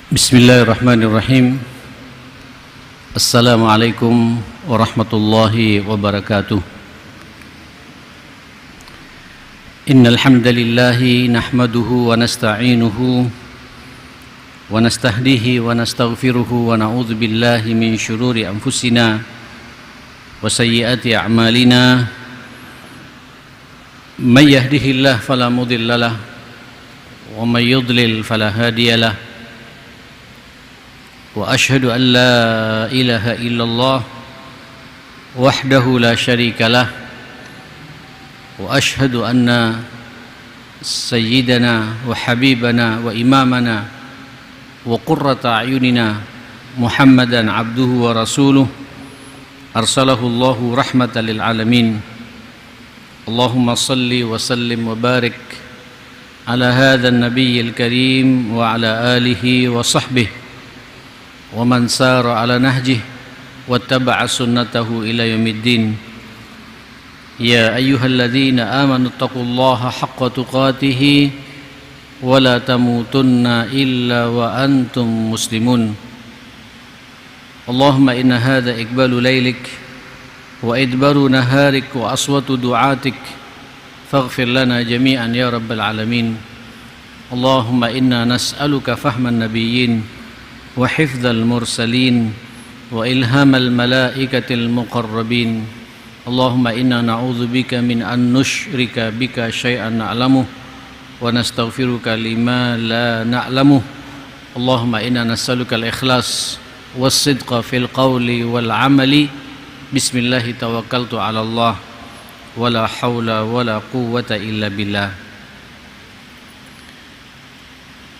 Bismillahirrahmanirrahim. Assalamualaikum warahmatullahi wabarakatuh. Innal hamdalillahi nahmaduhu wa nasta'inuhu wa nastahdihi wa nastaghfiruhu wa na'udzu billahi min syururi anfusina wa sayyiati a'malina. May yahdihillahu fala mudhillalah wa may yudlil fala hadiyalah. Wa ashhadu an la ilaha illallah wahdahu la syarikalah wa ashhadu anna sayyidana wa habibana wa imamana wa qurrata a'yunina Muhammadan abduhu wa rasuluh arsalahu Allahu rahmatan lil alamin. Allahumma salli wa sallim wa barik ala hadzal nabiyyil karim wa ala alihi wa sahbihi wa man sara ala nahjih wattaba'a sunnatahu ila yaumiddin. Ya ayyuhalladzina amanu taqullaha haqqa tuqatih wa la tamutunna illa wa antum muslimun. Allahumma inna hadha iqbalu laylik wa idbaru naharik wa aswatu du'atik faghfir lana jami'an ya rabbal alamin. Allahumma inna nas'aluka fahman nabiyyin wa hifdzal mursalin wa ilhamal malaikatil muqarrabin. Allahumma inna na'udzubika min an nusyrika bika syai'an na'lamuh wa nastaghfiruka lima la na'lamuh. Allahumma inna nas'aluka al-ikhlas was-sidqa fil qawli wal 'amali. Bismillahi tawakkaltu 'ala Allah wa la haula wa la quwwata illa billah.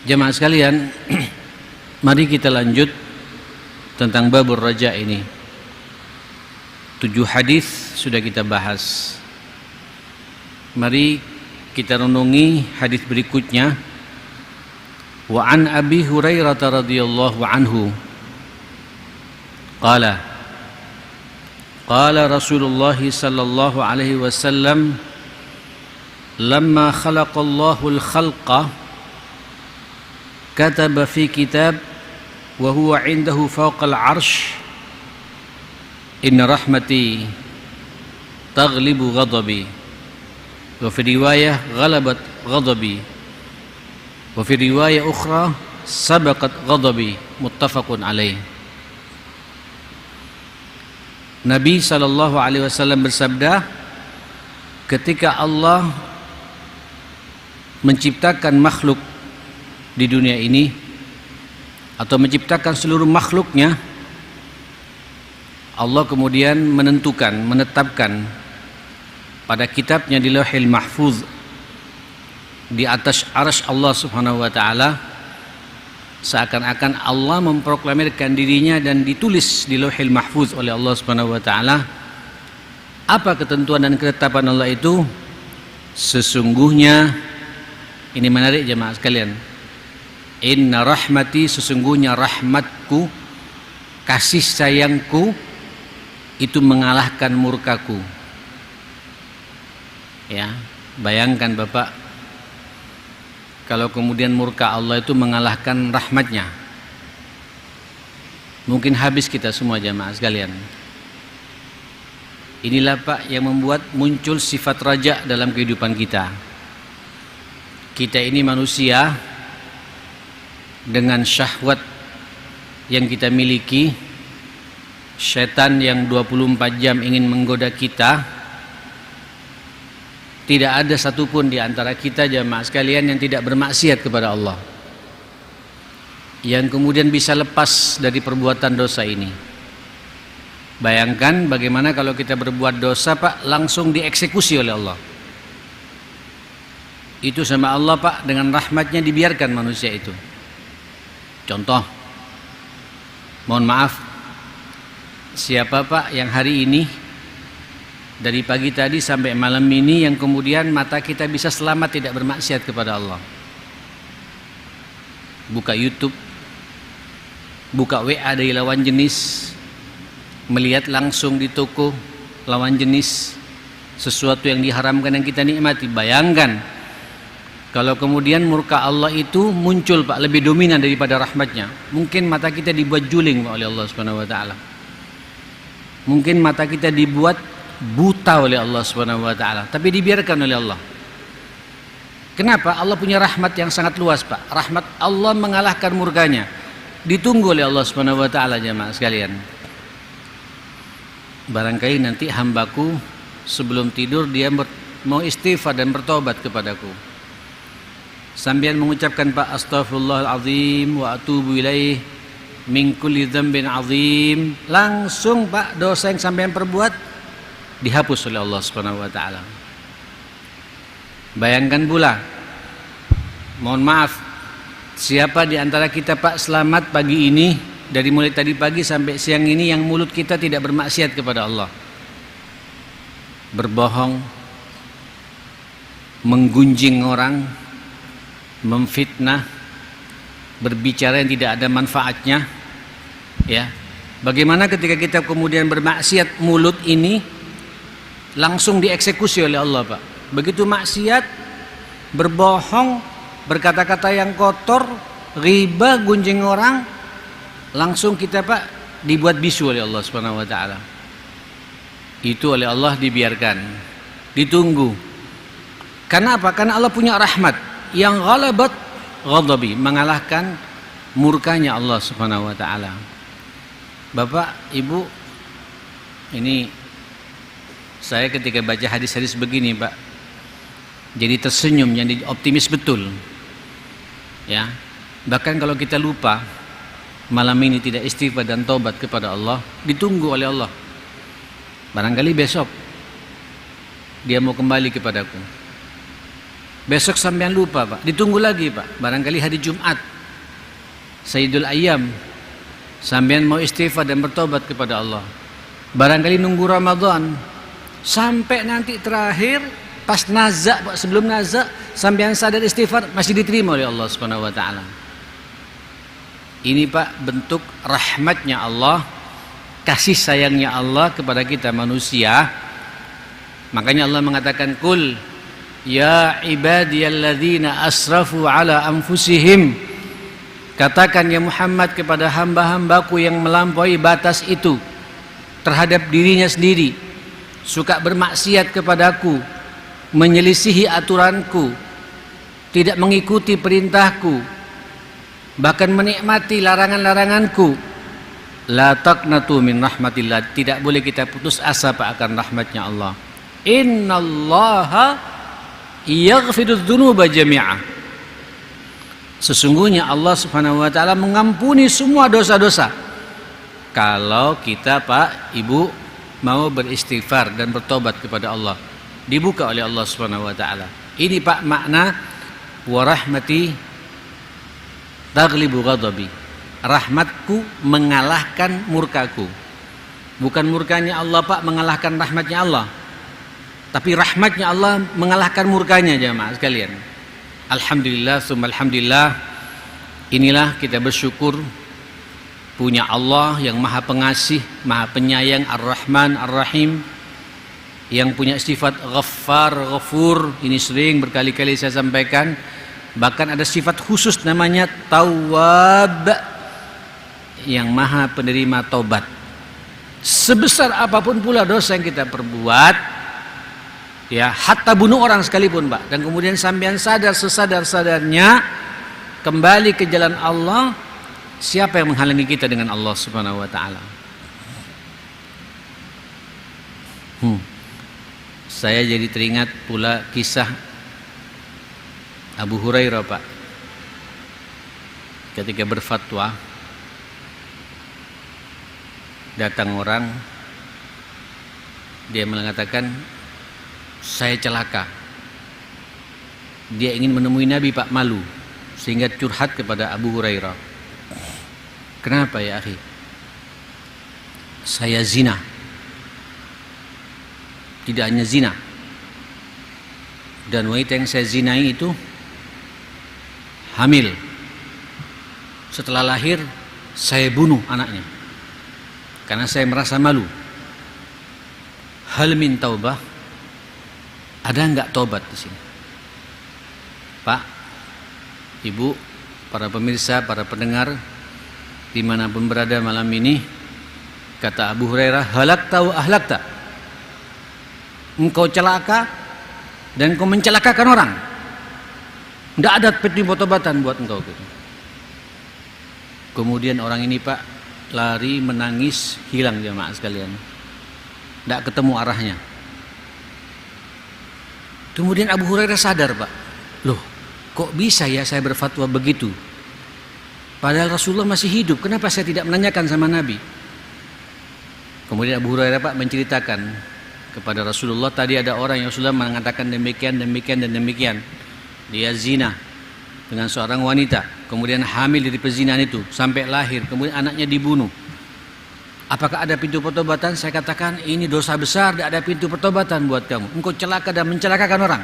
Jamaah sekalian, mari kita lanjut tentang babur raja ini. 7 hadis sudah kita bahas. Mari kita renungi hadis berikutnya. Wa an Abi Hurairah radhiyallahu anhu qala Rasulullah sallallahu alaihi wasallam lamma khalaqallahu al-khalqa kataba fi kitab wa huwa indahu fawqal arsh inna rahmati taghlibu ghadabi wa fi riwayah ghalabat ghadabi wa fi riwayah ukhra sabaqat ghadabi muttafaqun alaih. Nabi sallallahu alaihi wasallam bersabda, ketika Allah menciptakan makhluk di dunia ini atau menciptakan seluruh makhluknya, Allah kemudian menetapkan pada kitabnya di Lauhil Mahfuz di atas arsy Allah Subhanahu wa taala, seakan-akan Allah memproklamirkan dirinya dan ditulis di Lauhil Mahfuz oleh Allah Subhanahu wa taala. Apa ketentuan dan ketetapan Allah itu? Sesungguhnya, ini menarik jemaah sekalian, inna rahmati, sesungguhnya rahmatku, kasih sayangku itu mengalahkan murkaku. Ya, bayangkan Bapak, kalau kemudian murka Allah itu mengalahkan rahmatnya, mungkin habis kita semua jamaah sekalian. Inilah Pak yang membuat muncul sifat raja dalam kehidupan kita. Kita ini manusia dengan syahwat yang kita miliki, setan yang 24 jam ingin menggoda kita. Tidak ada satupun di antara kita jamaah sekalian yang tidak bermaksiat kepada Allah, yang kemudian bisa lepas dari perbuatan dosa ini. Bayangkan bagaimana kalau kita berbuat dosa Pak, langsung dieksekusi oleh Allah. Itu sama Allah Pak, dengan rahmatnya dibiarkan manusia itu. Contoh, mohon maaf, siapa Pak yang hari ini dari pagi tadi sampai malam ini yang kemudian mata kita bisa selamat tidak bermaksiat kepada Allah? Buka YouTube, buka WA dari lawan jenis, melihat langsung di toko lawan jenis sesuatu yang diharamkan yang kita nikmati. Bayangkan Kalau kemudian murka Allah itu muncul Pak, lebih dominan daripada rahmatnya, mungkin mata kita dibuat juling Pak, oleh Allah Subhanahu wa taala. Mungkin mata kita dibuat buta oleh Allah Subhanahu wa taala, tapi dibiarkan oleh Allah. Kenapa? Allah punya rahmat yang sangat luas Pak. Rahmat Allah mengalahkan murkanya. Ditunggu oleh Allah Subhanahu wa taala jemaah sekalian. Barangkali nanti hambaku sebelum tidur dia mau istighfar dan bertobat kepadaku. Sambian mengucapkan Pak, astaghfirullahalazim wa atubu ilaih min kulli dzambin azim. Langsung Pak, dosa yang sampean perbuat dihapus oleh Allah Subhanahu wa taala. Bayangkan pula, mohon maaf, siapa di antara kita Pak selamat pagi ini, dari mulai tadi pagi sampai siang ini, yang mulut kita tidak bermaksiat kepada Allah, berbohong, menggunjing orang, memfitnah, berbicara yang tidak ada manfaatnya, ya. Bagaimana ketika kita kemudian bermaksiat, mulut ini langsung dieksekusi oleh Allah Pak. Begitu maksiat, berbohong, berkata-kata yang kotor, riba, gunjing orang, langsung kita Pak dibuat bisu oleh Allah Subhanahu wa taala. Itu oleh Allah dibiarkan, ditunggu. Karena apa? Karena Allah punya rahmat yang ghalabat ghadabi, mengalahkan murkanya Allah Subhanahu wa taala. Bapak, Ibu, ini saya ketika baca hadis-hadis begini Pak, jadi tersenyum, jadi optimis betul. Ya. Bahkan kalau kita lupa malam ini tidak istighfar dan taubat kepada Allah, ditunggu oleh Allah. Barangkali besok dia mau kembali kepadaku. Besok sampean lupa Pak, ditunggu lagi Pak. Barangkali hari Jumat, Sayyidul Ayyam, sampean mau istighfar dan bertobat kepada Allah. Barangkali nunggu Ramadan, sampai nanti terakhir pas nazak Pak, sebelum nazak sampean sadar istighfar, masih diterima oleh Allah Subhanahu wa taala. Ini Pak bentuk rahmatnya Allah, kasih sayangnya Allah kepada kita manusia. Makanya Allah mengatakan, kul ya ibadiyalladzina asrafu ala anfusihim, katakan ya Muhammad kepada hamba-hambaku yang melampaui batas itu terhadap dirinya sendiri, suka bermaksiat kepadaku, menyelisihi aturanku, tidak mengikuti perintahku, bahkan menikmati larangan-laranganku. La taqnatu min rahmatillah, tidak boleh kita putus asa Pak akan rahmatnya Allah. Innallaha yaghfirudz dzunuba jami'a, sesungguhnya Allah Subhanahu wa taala mengampuni semua dosa-dosa kalau kita Pak, Ibu mau beristighfar dan bertobat kepada Allah, dibuka oleh Allah Subhanahu wa taala. Ini Pak makna wa rahmati taghlibu ghadabi, rahmatku mengalahkan murkaku. Bukan murkanya Allah Pak mengalahkan rahmatnya Allah, tapi rahmatnya Allah mengalahkan murkanya jemaah sekalian. Alhamdulillah, summa alhamdulillah. Inilah kita bersyukur punya Allah yang maha pengasih, maha penyayang, ar-Rahman, ar-Rahim, yang punya sifat Ghaffar, Ghafur. Ini sering berkali-kali saya sampaikan. Bahkan ada sifat khusus namanya Tawwab, yang maha penerima taubat. Sebesar apapun pula dosa yang kita perbuat, ya, hatta bunuh orang sekalipun Pak, dan kemudian sampean sadar sesadar-sadarnya kembali ke jalan Allah, siapa yang menghalangi kita dengan Allah Subhanahu wa taala? Saya jadi teringat pula kisah Abu Hurairah Pak, ketika berfatwa, datang orang, dia mengatakan, saya celaka. Dia ingin menemui Nabi Pak, malu, sehingga curhat kepada Abu Hurairah. Kenapa ya akhi? Saya zina. Tidak hanya zina, dan wanita yang saya zinai itu hamil. Setelah lahir saya bunuh anaknya karena saya merasa malu. Hal min taubah, ada enggak taubat di sini? Pak, Ibu, para pemirsa, para pendengar dimanapun berada malam ini, kata Abu Hurairah, halakta wa ahlakta, engkau celaka dan engkau mencelakakan orang. Tidak ada peti potobatan buat engkau gitu. Kemudian orang ini Pak lari menangis, hilang jemaah sekalian, tidak ketemu arahnya. Kemudian Abu Hurairah sadar Pak, loh kok bisa ya saya berfatwa begitu, padahal Rasulullah masih hidup, kenapa saya tidak menanyakan sama Nabi? Kemudian Abu Hurairah Pak menceritakan kepada Rasulullah, tadi ada orang yang sudah mengatakan demikian, demikian, dan demikian. Dia zina dengan seorang wanita, kemudian hamil dari perzinahan itu sampai lahir, kemudian anaknya dibunuh. Apakah ada pintu pertobatan? Saya katakan ini dosa besar, tidak ada pintu pertobatan buat kamu. Engkau celaka dan mencelakakan orang.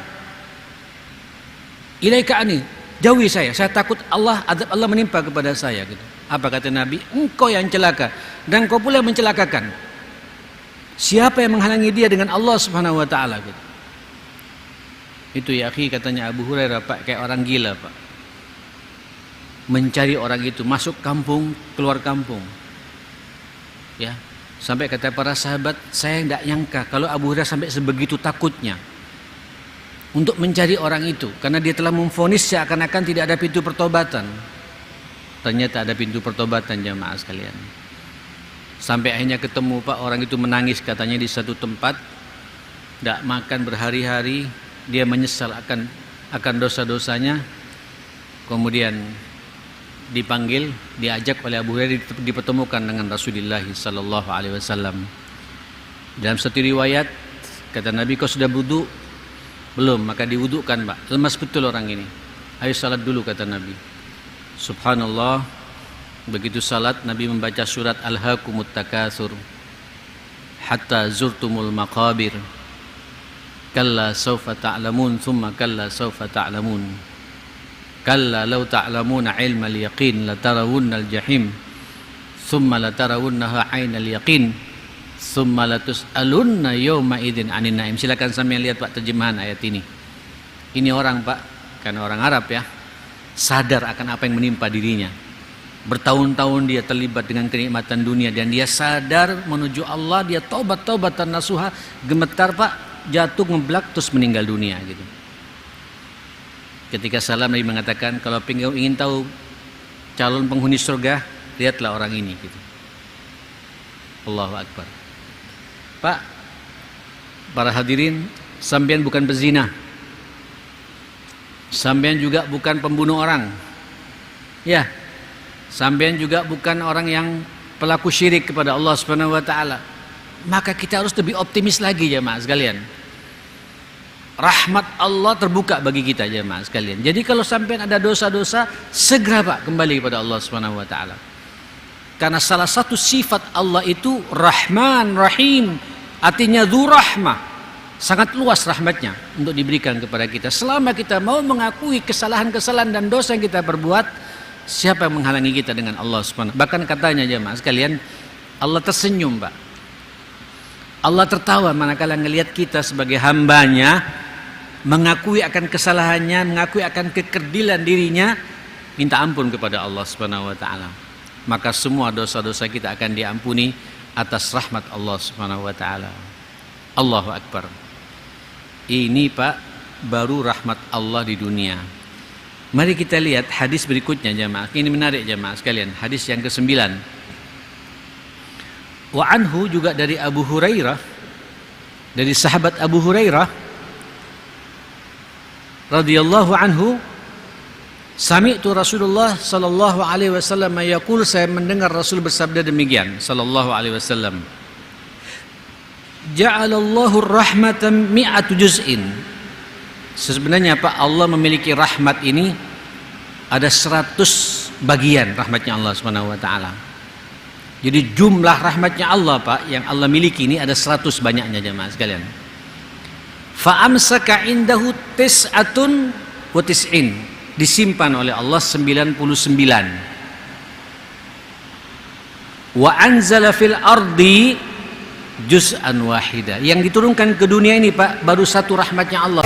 Ilaika ani, jauhi saya takut azab Allah menimpa kepada saya gitu. Apa kata Nabi? Engkau yang celaka dan engkau pula mencelakakan. Siapa yang menghalangi dia dengan Allah Subhanahu wa taala gitu. Itu ya akhi, katanya Abu Hurairah Pak, kayak orang gila Pak. Mencari orang itu, masuk kampung, keluar kampung. Ya, sampai kata para sahabat, saya tidak nyangka kalau Abu Hurairah sampai sebegitu takutnya untuk mencari orang itu, karena dia telah memvonis seakan-akan tidak ada pintu pertobatan. Ternyata ada pintu pertobatan jamaah sekalian. Sampai akhirnya ketemu Pak, orang itu menangis katanya di satu tempat, tidak makan berhari-hari, dia menyesal akan dosa-dosanya. Kemudian dipanggil, diajak oleh Abu Hurairah, dipertemukan dengan Rasulullah sallallahu alaihi wasallam. Dalam satu riwayat kata Nabi, kau sudah wudu? Belum, maka diwudukan Pak. Lemas betul orang ini. Ayo salat dulu kata Nabi. Subhanallah, begitu salat Nabi membaca surat Alhaakumut Takatsur hatta zurtumul maqabir. Kalla sawfa ta'lamun thumma kalla sawfa ta'lamun. Kalla law ta'lamuna ilmal yaqin latarawunnal jahim thumma latarawunnaha 'ainal yaqin thumma latus'alunna yawma idzin 'anin na'im. Silakan sampean lihat Pak terjemahan ayat ini. Ini orang Pak, karena orang Arab ya, sadar akan apa yang menimpa dirinya. Bertahun-tahun dia terlibat dengan kenikmatan dunia dan dia sadar menuju Allah, dia taubat-taubatan nasuha, gemetar Pak, jatuh ngeblak terus meninggal dunia gitu. Ketika salam Nabi mengatakan, kalau ingin tahu calon penghuni surga, lihatlah orang ini gitu. Allahu Akbar. Pak, para hadirin, sampean bukan pezina, sampean juga bukan pembunuh orang, ya, sampean juga bukan orang yang pelaku syirik kepada Allah Subhanahu wa taala. Maka kita harus lebih optimis lagi jemaah sekalian. Rahmat Allah terbuka bagi kita jemaah sekalian. Jadi kalau sampai ada dosa-dosa, segera Pak kembali kepada Allah Subhanahu wa taala. Karena salah satu sifat Allah itu Rahman Rahim, artinya dzu rahmah. Sangat luas rahmatnya untuk diberikan kepada kita. Selama kita mau mengakui kesalahan-kesalahan dan dosa yang kita perbuat, siapa yang menghalangi kita dengan Allah Subhanahu. Bahkan katanya jemaah sekalian, Allah tersenyum Pak. Allah tertawa manakala ngelihat kita sebagai hambanya mengakui akan kesalahannya, mengakui akan kekerdilan dirinya, minta ampun kepada Allah Subhanahu wa taala. Maka semua dosa-dosa kita akan diampuni atas rahmat Allah Subhanahu wa taala. Allahu Akbar. Ini Pak baru rahmat Allah di dunia. Mari kita lihat hadis berikutnya jemaah. Ini menarik jemaah sekalian. Hadis yang ke-9. Wa anhu, juga dari Abu Hurairah, dari sahabat Abu Hurairah radhiyallahu anhu, sami'tu Rasulullah sallallahu alaihi wasallam yaqul, saya mendengar Rasul bersabda demikian sallallahu alaihi wasallam, ja'alallahu rahmatan mi'atu juz'in. Sebenarnya Pak, Allah memiliki rahmat ini ada 100 bagian rahmatnya Allah Subhanahu wa taala. Jadi jumlah rahmatnya Allah Pak yang Allah miliki ini ada 100 banyaknya jemaah sekalian. Fa amsaka indahu tis'atun wa tis'in, disimpan oleh Allah 99. Wa anzala fil ardi juz'an wahida, yang diturunkan ke dunia ini Pak baru satu rahmatnya Allah.